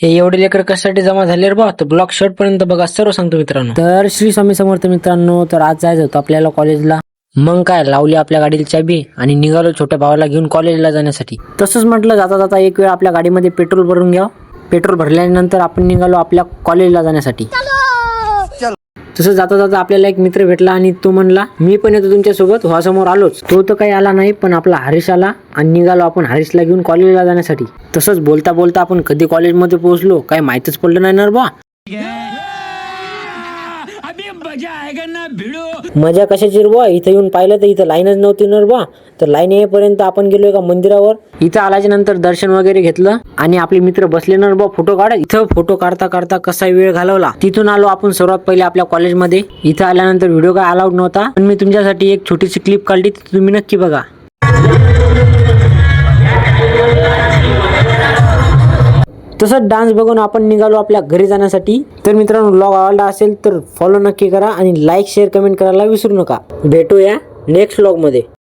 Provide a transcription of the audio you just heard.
हे एवढे लेकर कशासाठी जमा झाले रे बा? तर ब्लॉक शर्ट पर्यंत बघा, सर्व सांगतो मित्रांनो. तर श्री स्वामी समर्थ मित्रांनो, तर आज जायचं होतं आपल्याला कॉलेजला. मग काय, लावली आपल्या गाडीला चाबी आणि निघालो छोट्या भावाला घेऊन कॉलेजला जाण्यासाठी. तसंच म्हटलं, जाता जाता एक वेळ आपल्या गाडीमध्ये पेट्रोल भरून घ्या. पेट्रोल भरल्यानंतर आपण निघालो आपल्या कॉलेजला जाण्यासाठी. तसं जाता जाता आपल्याला एक मित्र भेटला आणि तो म्हणला, मी पण येतो तुमच्यासोबत. समोर आलोच. तो तर काही आला नाही, पण आपला हरीश आला आणि निघालो आपण हरीशला घेऊन कॉलेजला जाण्यासाठी. तसंच बोलता बोलता आपण कधी कॉलेजमध्ये पोहोचलो काय माहितच पडलं नाही ना बा. मजा कशाची रे बा? इथं येऊन पाहिलं तर इथं लाईनच नव्हती ना बा. तर लाईन येईपर्यंत आपण गेलो एका मंदिरावर. इथं आल्याच्या नंतर दर्शन वगैरे घेतलं आणि आपले मित्र बसले ना बा फोटो काढत. इथं फोटो काढता काढता कसा वेळ घालवला. तिथून आलो आपण सर्वात पहिले आपल्या कॉलेजमध्ये. इथं आल्यानंतर व्हिडिओ काय अलाउड नव्हता, पण मी तुमच्यासाठी एक छोटीशी क्लिप काढली, तुम्ही नक्की बघा. तसंच डान्स बघून आपण निघालो आपल्या घरी जाण्यासाठी. तर मित्रांनो, व्लॉग आवडला असेल तर फॉलो नक्की करा आणि लाईक शेअर कमेंट करायला विसरू नका. भेटूया नेक्स्ट व्लॉग मध्ये.